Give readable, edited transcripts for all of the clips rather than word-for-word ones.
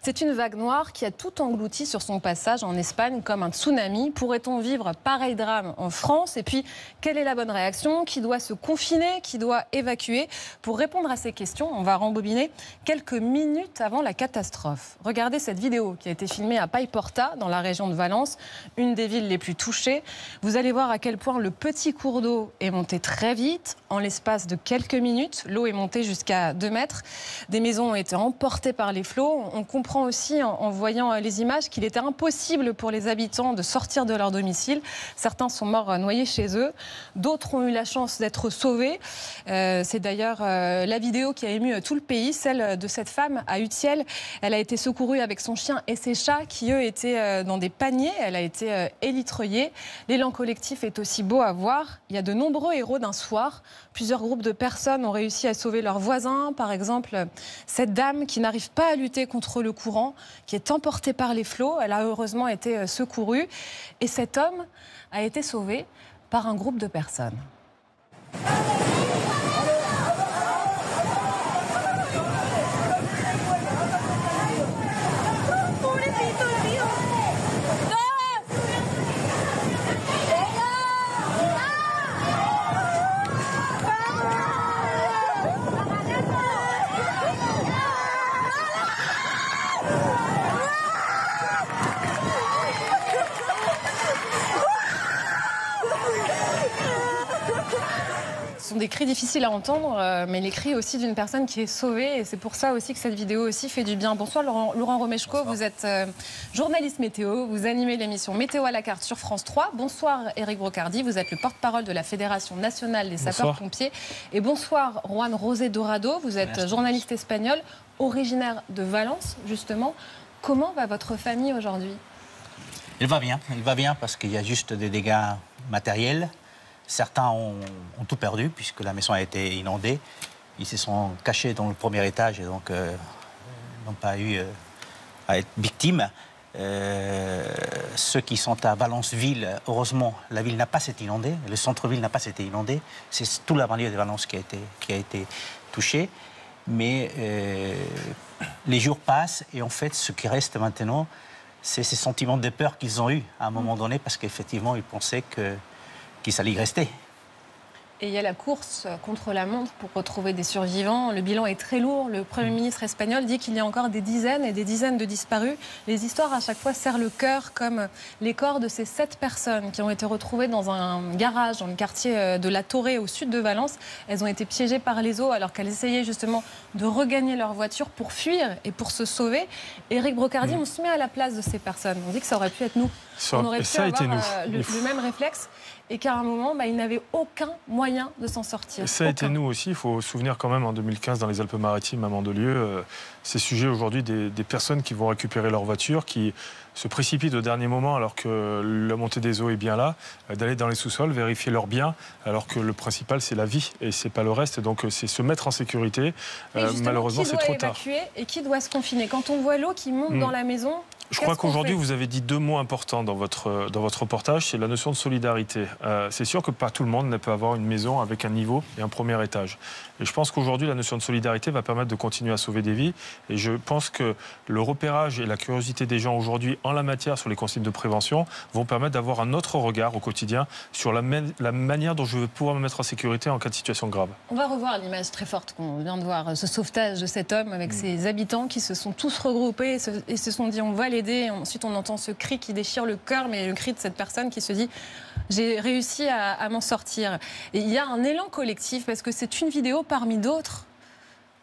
C'est une vague noire qui a tout englouti sur son passage en Espagne comme un tsunami. Pourrait-on vivre pareil drame en France? Et puis, quelle est la bonne réaction? Qui doit se confiner? Qui doit évacuer? Pour répondre à ces questions, on va rembobiner quelques minutes avant la catastrophe. Regardez cette vidéo qui a été filmée à Paiporta, dans la région de Valence, une des villes les plus touchées. Vous allez voir à quel point le petit cours d'eau est monté très vite. En l'espace de quelques minutes, l'eau est montée jusqu'à 2 mètres. Des maisons ont été emportées par les flots. On comprend aussi en voyant les images qu'il était impossible pour les habitants de sortir de leur domicile. Certains sont morts noyés chez eux. D'autres ont eu la chance d'être sauvés. C'est d'ailleurs la vidéo qui a ému tout le pays, celle de cette femme à Utiel. Elle a été secourue avec son chien et ses chats qui, eux, étaient dans des paniers. Elle a été élitreillée. L'élan collectif est aussi beau à voir. Il y a de nombreux héros d'un soir. Plusieurs groupes de personnes ont réussi à sauver leurs voisins. Par exemple, cette dame qui n'arrive pas à lutter contre le courant, qui est emportée par les flots. Elle a heureusement été secourue. Et cet homme a été sauvé par un groupe de personnes. Ce sont des cris difficiles à entendre, mais les cris aussi d'une personne qui est sauvée. Et c'est pour ça aussi que cette vidéo aussi fait du bien. Bonsoir Laurent Romeshko, vous êtes journaliste météo, vous animez l'émission Météo à la carte sur France 3. Bonsoir Éric Brocardi, vous êtes le porte-parole de la Fédération nationale des sapeurs-pompiers. Et bonsoir Juan José Dorado, vous êtes journaliste espagnol, originaire de Valence justement. Comment va votre famille aujourd'hui? Elle va bien parce qu'il y a juste des dégâts matériels. Certains ont tout perdu puisque la maison a été inondée. Ils se sont cachés dans le premier étage et donc n'ont pas eu à être victimes. Ceux qui sont à Valence-Ville, heureusement, la ville n'a pas été inondée, le centre-ville n'a pas été inondé. C'est toute la banlieue de Valence qui a été touchée. Mais les jours passent et en fait, ce qui reste maintenant, c'est ces sentiments de peur qu'ils ont eus à un moment donné parce qu'effectivement, ils pensaient qu'ils allaient y rester. Et il y a la course contre la montre pour retrouver des survivants. Le bilan est très lourd. Le Premier ministre espagnol dit qu'il y a encore des dizaines et des dizaines de disparus. Les histoires, à chaque fois, serrent le cœur, comme les corps de ces 7 personnes qui ont été retrouvées dans un garage dans le quartier de La Torre, au sud de Valence. Elles ont été piégées par les eaux alors qu'elles essayaient justement de regagner leur voiture pour fuir et pour se sauver. Éric Brocardi, on se met à la place de ces personnes. On dit que ça aurait pu être nous. On aurait pu avoir le même réflexe et qu'à un moment, ils n'avaient aucun moyen de s'en sortir. Et ça a été nous aussi. Il faut se souvenir quand même, en 2015, dans les Alpes-Maritimes, à Mandelieu, ces sujets aujourd'hui des personnes qui vont récupérer leur voiture, qui se précipitent au dernier moment alors que la montée des eaux est bien là, d'aller dans les sous-sols, vérifier leurs biens, alors que le principal, c'est la vie et c'est pas le reste. Donc, c'est se mettre en sécurité. Malheureusement, c'est trop tard. Et qui doit se confiner? Quand on voit l'eau qui monte dans la maison... Je crois qu'aujourd'hui, vous avez dit 2 mots importants dans votre reportage, c'est la notion de solidarité. C'est sûr que pas tout le monde ne peut avoir une maison avec un niveau et un premier étage. Et je pense qu'aujourd'hui, la notion de solidarité va permettre de continuer à sauver des vies. Et je pense que le repérage et la curiosité des gens aujourd'hui en la matière sur les consignes de prévention vont permettre d'avoir un autre regard au quotidien sur la manière dont je vais pouvoir me mettre en sécurité en cas de situation grave. On va revoir l'image très forte qu'on vient de voir, ce sauvetage de cet homme avec ses habitants qui se sont tous regroupés et se sont dit on va l'aider. Ensuite, on entend ce cri qui déchire le cœur, mais le cri de cette personne qui se dit j'ai réussi à m'en sortir. Et il y a un élan collectif parce que c'est une vidéo parmi d'autres.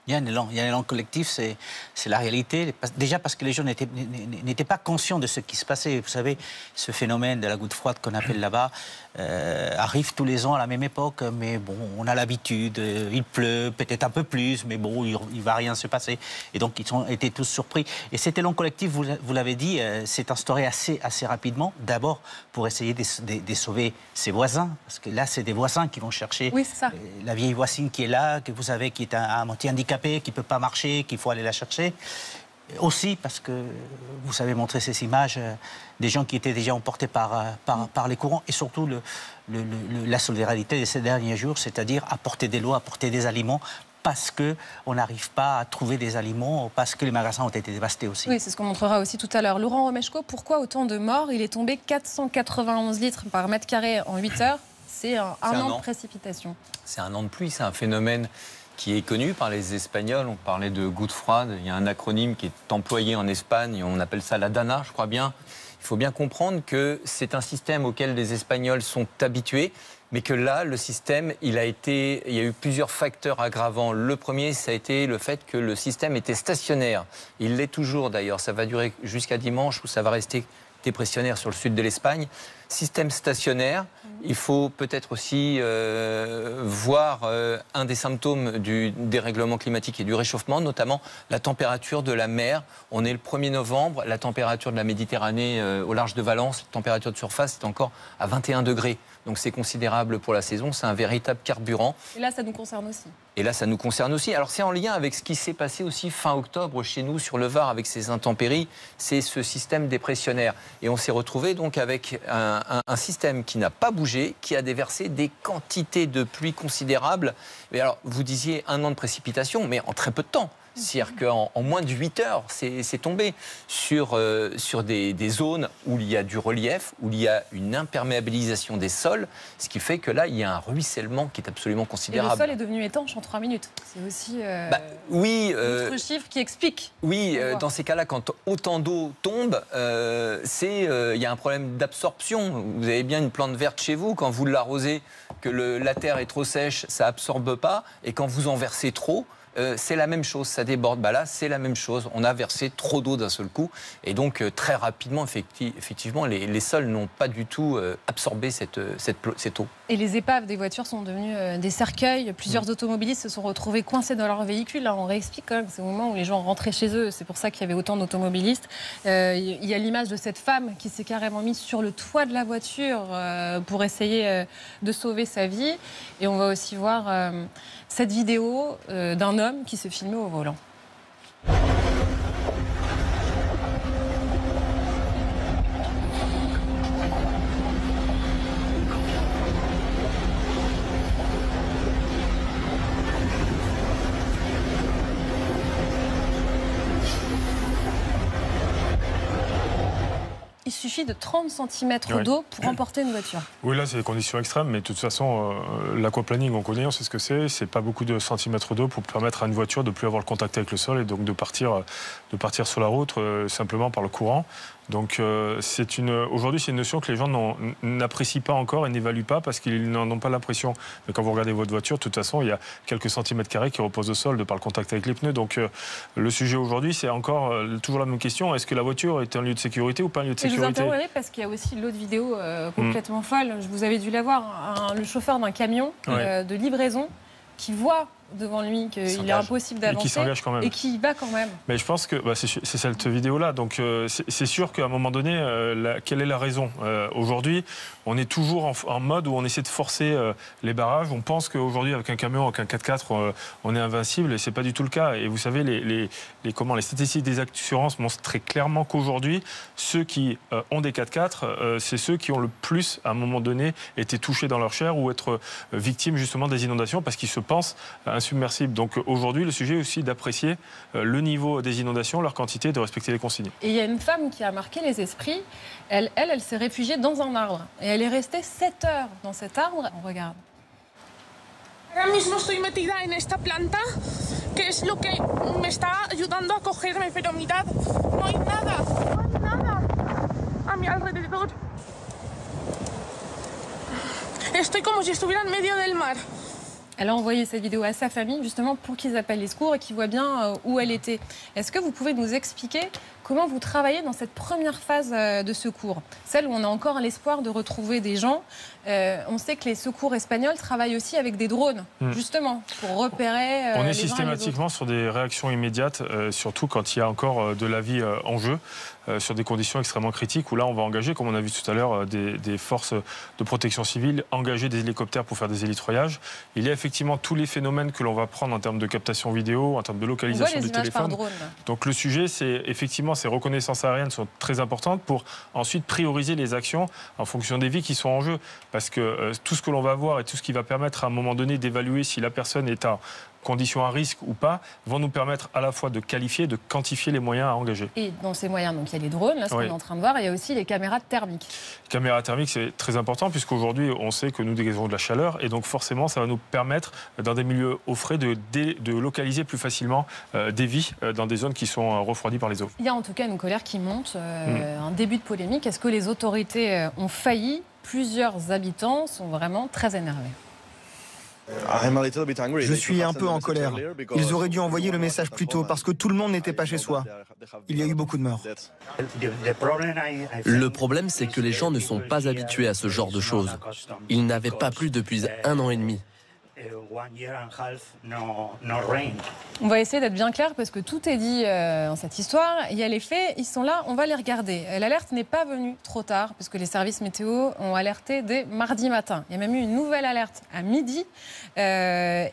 Il y a un élan collectif, c'est la réalité. Déjà parce que les gens n'étaient pas conscients de ce qui se passait. Vous savez, ce phénomène de la goutte froide qu'on appelle là-bas arrive tous les ans à la même époque. Mais bon, on a l'habitude, il pleut, peut-être un peu plus, mais bon, il ne va rien se passer. Et donc, ils ont été tous surpris. Et cet élan collectif, vous l'avez dit, s'est instauré assez rapidement. D'abord, pour essayer de sauver ses voisins. Parce que là, c'est des voisins qui vont chercher la vieille voisine qui est là, que vous savez, qui est à moitié handicapée, qui ne peut pas marcher, qu'il faut aller la chercher. Aussi parce que vous savez montrer ces images des gens qui étaient déjà emportés par les courants et surtout la solidarité de ces derniers jours, c'est-à-dire apporter de l'eau, apporter des aliments parce qu'on n'arrive pas à trouver des aliments, parce que les magasins ont été dévastés aussi. Oui, c'est ce qu'on montrera aussi tout à l'heure. Laurent Romeshko, pourquoi autant de morts? Il est tombé 491 litres par mètre carré en 8 heures. C'est un an de précipitation. C'est un an de pluie, c'est un phénomène qui est connu par les Espagnols. On parlait de gouttes froides, il y a un acronyme qui est employé en Espagne, on appelle ça la DANA, je crois bien. Il faut bien comprendre que c'est un système auquel les Espagnols sont habitués, mais que là, le système, il y a eu plusieurs facteurs aggravants. Le premier, ça a été le fait que le système était stationnaire. Il l'est toujours d'ailleurs, ça va durer jusqu'à dimanche où ça va rester dépressionnaire sur le sud de l'Espagne. Système stationnaire, il faut peut-être aussi voir un des symptômes du dérèglement climatique et du réchauffement, notamment la température de la mer. On est le 1er novembre, la température de la Méditerranée au large de Valence, la température de surface est encore à 21 degrés. Donc c'est considérable pour la saison, c'est un véritable carburant. Et là, ça nous concerne aussi. Et là, ça nous concerne aussi. Alors c'est en lien avec ce qui s'est passé aussi fin octobre chez nous sur le Var avec ces intempéries, c'est ce système dépressionnaire. Et on s'est retrouvé donc avec un système qui n'a pas bougé, qui a déversé des quantités de pluie considérables. Et alors, vous disiez un an de précipitation, mais en très peu de temps. C'est-à-dire qu'en moins de 8 heures, c'est tombé sur des zones où il y a du relief, où il y a une imperméabilisation des sols, ce qui fait que là, il y a un ruissellement qui est absolument considérable. Et le sol est devenu étanche en 3 minutes. C'est aussi oui, autre chiffre qui explique. Oui, dans ces cas-là, quand autant d'eau tombe, il y a un problème d'absorption. Vous avez bien une plante verte chez vous, quand vous l'arrosez, que la terre est trop sèche, ça absorbe pas, et quand vous en versez trop, c'est la même chose, ça déborde. Là, c'est la même chose. On a versé trop d'eau d'un seul coup. Et donc, très rapidement, effectivement, les sols n'ont pas du tout absorbé cette eau. Et les épaves des voitures sont devenues des cercueils. Plusieurs automobilistes se sont retrouvés coincés dans leur véhicule. Là, on réexplique quand même, c'est au moment où les gens rentraient chez eux. C'est pour ça qu'il y avait autant d'automobilistes. Il y a l'image de cette femme qui s'est carrément mise sur le toit de la voiture pour essayer de sauver sa vie. Et on va aussi voir cette vidéo d'un homme qui se filmait au volant. Il suffit de 30 cm d'eau pour emporter une voiture. Oui, là, c'est des conditions extrêmes, mais de toute façon, l'aquaplaning, on connaît, on sait ce que c'est. C'est pas beaucoup de centimètres d'eau pour permettre à une voiture de ne plus avoir le contact avec le sol et donc de partir sur la route simplement par le courant. Donc aujourd'hui, c'est une notion que les gens n'apprécient pas encore et n'évaluent pas parce qu'ils n'en ont pas l'impression. Mais quand vous regardez votre voiture, de toute façon, il y a quelques centimètres carrés qui reposent au sol de par le contact avec les pneus. Donc le sujet aujourd'hui, c'est encore toujours la même question. Est-ce que la voiture est un lieu de sécurité ou pas un lieu de sécurité? Je vous interromps parce qu'il y a aussi l'autre vidéo complètement folle. Vous avez dû la voir, le chauffeur d'un camion de livraison qui voit devant lui qu'il est impossible d'avancer et qui s'engage quand même et qui y va quand même. Mais je pense que c'est cette vidéo-là. Donc c'est sûr qu'à un moment donné, quelle est la raison? Aujourd'hui, on est toujours en mode où on essaie de forcer les barrages. On pense qu'aujourd'hui, avec un camion, avec un 4x4, on est invincible et c'est pas du tout le cas. Et vous savez, les statistiques des assurances montrent très clairement qu'aujourd'hui, ceux qui ont des 4x4, c'est ceux qui ont le plus, à un moment donné, été touchés dans leur chair ou être victimes justement des inondations parce qu'ils se pensent insubmersibles. Donc aujourd'hui, le sujet est aussi d'apprécier le niveau des inondations, leur quantité et de respecter les consignes. Et il y a une femme qui a marqué les esprits. Elle s'est réfugiée dans un arbre. Et elle est restée 7 heures dans cet arbre. On regarde. Ahora mismo estoy metida en esta planta, que es lo que me está ayudando a cogerme, pero mirad, no hay nada a mi alrededor. Estoy como si estuviera en medio del mar. Elle a envoyé cette vidéo à sa famille justement pour qu'ils appellent les secours et qu'ils voient bien où elle était. Est-ce que vous pouvez nous expliquer comment vous travaillez dans cette première phase de secours, celle où on a encore l'espoir de retrouver des gens? On sait que les secours espagnols travaillent aussi avec des drones, justement, pour repérer on est les systématiquement sur des réactions immédiates, surtout quand il y a encore de la vie en jeu, sur des conditions extrêmement critiques, où là on va engager, comme on a vu tout à l'heure, des forces de protection civile, engager des hélicoptères pour faire des hélitreuillages. Il y a effectivement tous les phénomènes que l'on va prendre en termes de captation vidéo, en termes de localisation du téléphone. Donc le sujet, c'est effectivement ces reconnaissances aériennes sont très importantes pour ensuite prioriser les actions en fonction des vies qui sont en jeu. Parce que tout ce que l'on va voir et tout ce qui va permettre à un moment donné d'évaluer si la personne est conditions à risque ou pas, vont nous permettre à la fois de qualifier, de quantifier les moyens à engager. Et dans ces moyens, donc il y a les drones, là, ce qu'on est en train de voir, il y a aussi les caméras thermiques. Les caméras thermiques, c'est très important, puisqu'aujourd'hui, on sait que nous dégageons de la chaleur, et donc forcément, ça va nous permettre, dans des milieux au frais, de localiser plus facilement des vies dans des zones qui sont refroidies par les eaux. Il y a en tout cas une colère qui monte, un début de polémique. Est-ce que les autorités ont failli? Plusieurs habitants sont vraiment très énervés. Je suis un peu en colère. Ils auraient dû envoyer le message plus tôt parce que tout le monde n'était pas chez soi. Il y a eu beaucoup de morts. Le problème, c'est que les gens ne sont pas habitués à ce genre de choses. Ils n'avaient pas plu depuis 1 an et demi. On va essayer d'être bien clair parce que tout est dit dans cette histoire. Il y a les faits, ils sont là, on va les regarder. L'alerte n'est pas venue trop tard parce que les services météo ont alerté dès mardi matin. Il y a même eu une nouvelle alerte à midi. Il y a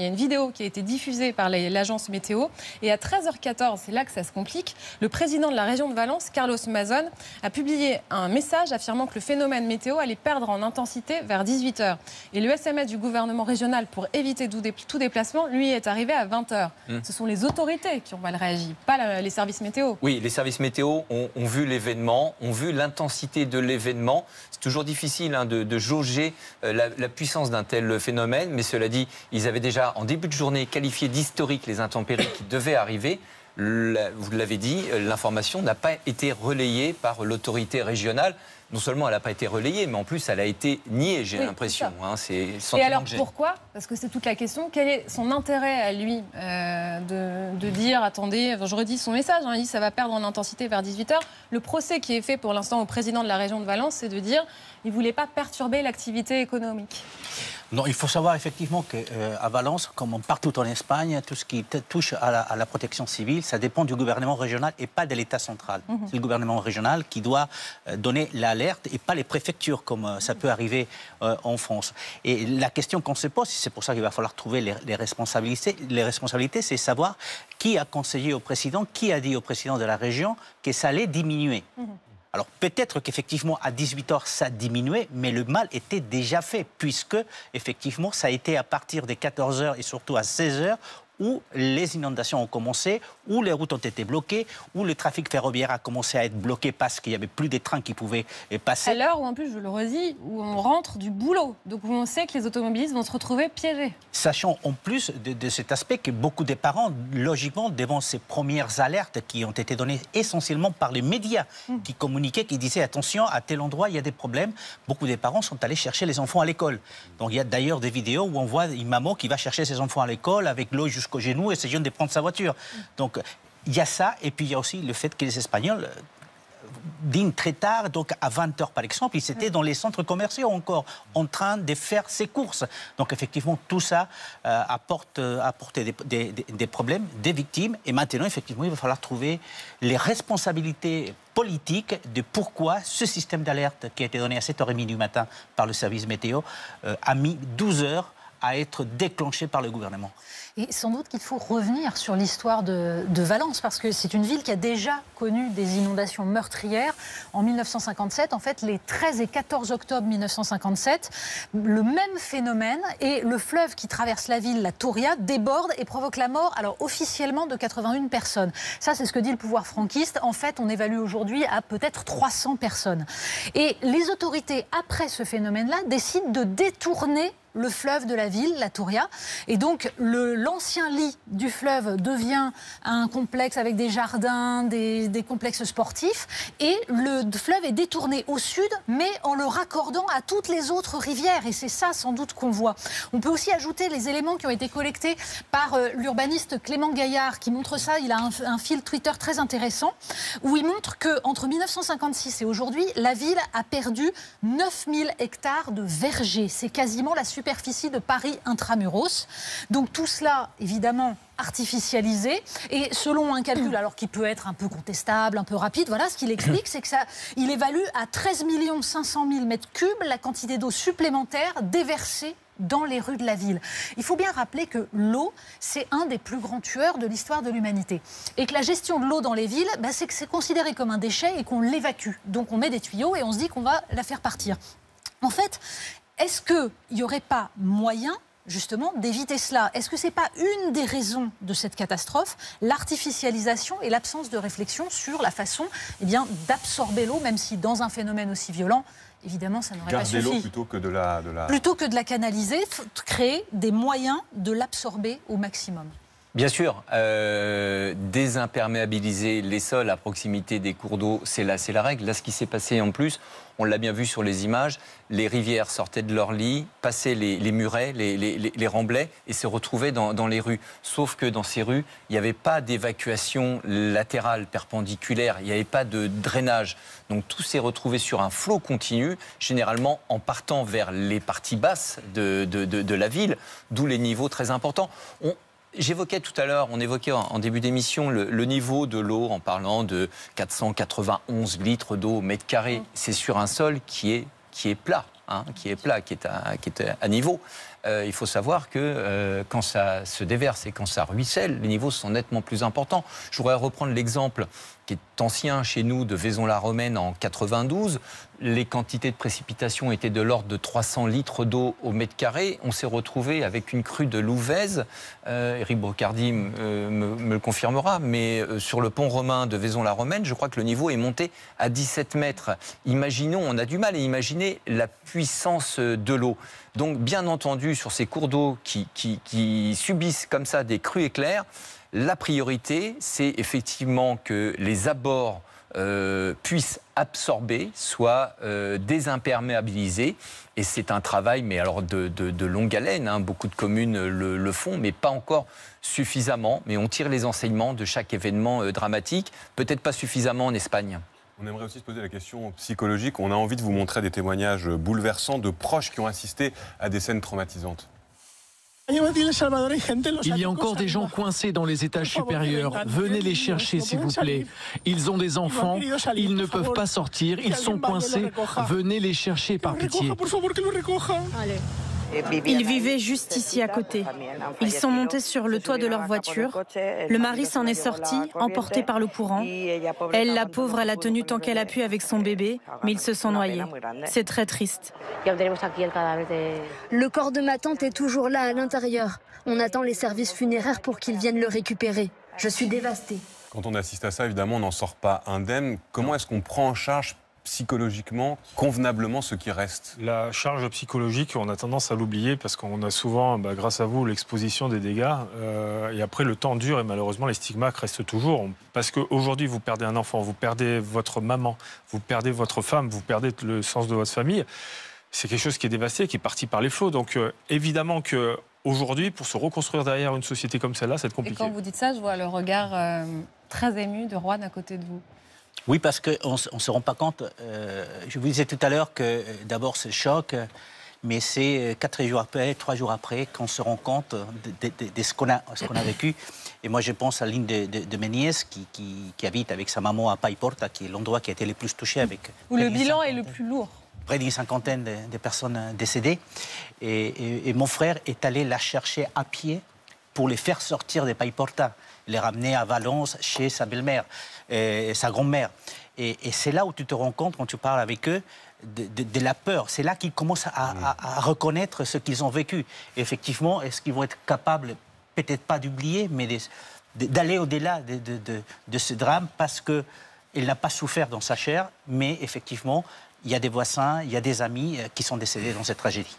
une vidéo qui a été diffusée par l'agence météo. Et à 13h14, c'est là que ça se complique, le président de la région de Valence, Carlos Mazón, a publié un message affirmant que le phénomène météo allait perdre en intensité vers 18h. Et le SMS du gouvernement régional pour éviter tout déplacement, lui, est arrivé à 20h. Ce sont les autorités qui ont mal réagi, pas les services météo. Oui, les services météo ont vu l'événement, ont vu l'intensité de l'événement. C'est toujours difficile de jauger la puissance d'un tel phénomène, mais cela dit, ils avaient déjà en début de journée qualifié d'historique les intempéries qui devaient arriver. Vous l'avez dit, l'information n'a pas été relayée par l'autorité régionale. Non seulement elle n'a pas été relayée, mais en plus elle a été niée, j'ai l'impression. Et alors pourquoi? Parce que c'est toute la question. Quel est son intérêt à lui de dire, attendez, je redis son message, il dit ça va perdre en intensité vers 18h. Le procès qui est fait pour l'instant au président de la région de Valence, c'est de dire qu'il ne voulait pas perturber l'activité économique. Non, il faut savoir effectivement qu'à Valence, comme partout en Espagne, tout ce qui touche à la protection civile, ça dépend du gouvernement régional et pas de l'État central. C'est le gouvernement régional qui doit donner l'alerte et pas les préfectures, comme ça peut arriver en France. Et la question qu'on se pose, c'est pour ça qu'il va falloir trouver les responsabilités. Les responsabilités, c'est savoir qui a conseillé au président, qui a dit au président de la région que ça allait diminuer. Alors peut-être qu'effectivement à 18h ça diminuait, mais le mal était déjà fait, puisque effectivement ça a été à partir des 14h et surtout à 16h où les inondations ont commencé, où les routes ont été bloquées, où le trafic ferroviaire a commencé à être bloqué parce qu'il n'y avait plus de trains qui pouvaient passer. À l'heure où, en plus, je le redis, où on rentre du boulot. Donc où on sait que les automobilistes vont se retrouver piégés. Sachant en plus de cet aspect que beaucoup de parents, logiquement, devant ces premières alertes qui ont été données essentiellement par les médias, qui communiquaient, qui disaient attention, à tel endroit, il y a des problèmes. Beaucoup des parents sont allés chercher les enfants à l'école. Donc il y a d'ailleurs des vidéos où on voit une maman qui va chercher ses enfants à l'école avec l'eau jusqu'au genou, essayant de prendre sa voiture. Donc il y a ça, et puis il y a aussi le fait que les Espagnols dînent très tard, donc à 20h par exemple, ils étaient dans les centres commerciaux encore, en train de faire ses courses. Donc effectivement, tout ça apporte des problèmes, des victimes, et maintenant, effectivement, il va falloir trouver les responsabilités politiques de pourquoi ce système d'alerte qui a été donné à 7h30 du matin par le service météo a mis 12 heures à être déclenché par le gouvernement. Et sans doute qu'il faut revenir sur l'histoire de Valence, parce que c'est une ville qui a déjà connu des inondations meurtrières. En 1957, en fait, les 13 et 14 octobre 1957, le même phénomène, et le fleuve qui traverse la ville, la Turia, déborde et provoque la mort, alors officiellement, de 81 personnes. Ça, c'est ce que dit le pouvoir franquiste. En fait, on évalue aujourd'hui à peut-être 300 personnes. Et les autorités, après ce phénomène-là, décident de détourner le fleuve de la ville, la Turia. Et donc, l'ancien lit du fleuve devient un complexe avec des jardins, des complexes sportifs. Et le fleuve est détourné au sud, mais en le raccordant à toutes les autres rivières. Et c'est ça, sans doute, qu'on voit. On peut aussi ajouter les éléments qui ont été collectés par l'urbaniste Clément Gaillard, qui montre ça. Il a un fil Twitter très intéressant, où il montre qu'entre 1956 et aujourd'hui, la ville a perdu 9000 hectares de vergers. C'est quasiment la superficie de Paris intramuros. Donc tout cela, évidemment, artificialisé. Et selon un calcul, alors qui peut être un peu contestable, un peu rapide, voilà, ce qu'il explique, c'est que il évalue à 13 500 000 mètres cubes la quantité d'eau supplémentaire déversée dans les rues de la ville. Il faut bien rappeler que l'eau, c'est un des plus grands tueurs de l'histoire de l'humanité. Et que la gestion de l'eau dans les villes, c'est que c'est considéré comme un déchet et qu'on l'évacue. Donc on met des tuyaux et on se dit qu'on va la faire partir. En fait, est-ce qu'il n'y aurait pas moyen justement d'éviter cela. Est-ce que ce n'est pas une des raisons de cette catastrophe, l'artificialisation et l'absence de réflexion sur la façon d'absorber l'eau, même si dans un phénomène aussi violent, évidemment, ça n'aurait pas suffi. Garder l'eau plutôt que de la... Plutôt que de la canaliser, créer des moyens de l'absorber au maximum. Bien sûr, désimperméabiliser les sols à proximité des cours d'eau, c'est la règle. Là, ce qui s'est passé en plus, on l'a bien vu sur les images, les rivières sortaient de leur lit, passaient les murets, les remblais et se retrouvaient dans les rues. Sauf que dans ces rues, il n'y avait pas d'évacuation latérale, perpendiculaire, il n'y avait pas de drainage. Donc tout s'est retrouvé sur un flot continu, généralement en partant vers les parties basses de la ville, d'où les niveaux très importants. J'évoquais tout à l'heure, on évoquait en début d'émission le niveau de l'eau en parlant de 491 litres d'eau au mètre carré. C'est sur un sol qui est plat, qui est à niveau. Il faut savoir que quand ça se déverse et quand ça ruisselle, les niveaux sont nettement plus importants. Je voudrais reprendre l'exemple qui est ancien chez nous de Vaison-la-Romaine en 92. Les quantités de précipitations étaient de l'ordre de 300 litres d'eau au mètre carré. On s'est retrouvé avec une crue de Louvèze. Éric Brocardi me le confirmera, mais sur le pont romain de Vaison-la-Romaine, je crois que le niveau est monté à 17 mètres. Imaginons, on a du mal à imaginer la puissance de l'eau. Donc, bien entendu, sur ces cours d'eau qui subissent comme ça des crues éclairs, la priorité, c'est effectivement que les abords puissent absorber, soient désimperméabilisés. Et c'est un travail, mais alors de longue haleine. Beaucoup de communes le font, mais pas encore suffisamment. Mais on tire les enseignements de chaque événement dramatique. Peut-être pas suffisamment en Espagne. On aimerait aussi se poser la question psychologique. On a envie de vous montrer des témoignages bouleversants de proches qui ont assisté à des scènes traumatisantes. Il y a encore des gens coincés dans les étages supérieurs. Venez les chercher, s'il vous plaît. Ils ont des enfants, ils ne peuvent pas sortir, ils sont coincés. Venez les chercher, par pitié. Ils vivaient juste ici à côté. Ils sont montés sur le toit de leur voiture. Le mari s'en est sorti, emporté par le courant. Elle, la pauvre, elle a tenu tant qu'elle a pu avec son bébé, mais ils se sont noyés. C'est très triste. Le corps de ma tante est toujours là à l'intérieur. On attend les services funéraires pour qu'ils viennent le récupérer. Je suis dévastée. Quand on assiste à ça, évidemment, on n'en sort pas indemne. Comment est-ce qu'on prend en charge psychologiquement, convenablement, ce qui reste? La charge psychologique, on a tendance à l'oublier parce qu'on a souvent, grâce à vous, l'exposition des dégâts. Et après, le temps dure et malheureusement, les stigmates restent toujours. Parce qu'aujourd'hui, vous perdez un enfant, vous perdez votre maman, vous perdez votre femme, vous perdez le sens de votre famille. C'est quelque chose qui est dévasté, qui est parti par les flots. Donc évidemment qu'aujourd'hui, pour se reconstruire derrière une société comme celle-là, c'est compliqué. Et quand vous dites ça, je vois le regard très ému de Juan à côté de vous. Oui, parce qu'on ne se rend pas compte. Je vous disais tout à l'heure que d'abord c'est le choc, mais c'est 3 jours après qu'on se rend compte de ce qu'on a vécu. Et moi je pense à l'une de mes nièces qui habite avec sa maman à Paiporta, qui est l'endroit qui a été le plus touché avec... Où le bilan est le plus lourd. Près d'une cinquantaine de personnes décédées. Et mon frère est allé la chercher à pied pour les faire sortir de Paiporta, les ramener à Valence chez sa belle-mère, sa grand-mère. Et c'est là où tu te rends compte, quand tu parles avec eux, de la peur. C'est là qu'ils commencent à reconnaître ce qu'ils ont vécu. Et effectivement, est-ce qu'ils vont être capables, peut-être pas d'oublier, mais d'aller au-delà de ce drame, parce qu'il n'a pas souffert dans sa chair, mais effectivement, il y a des voisins, il y a des amis qui sont décédés dans cette tragédie.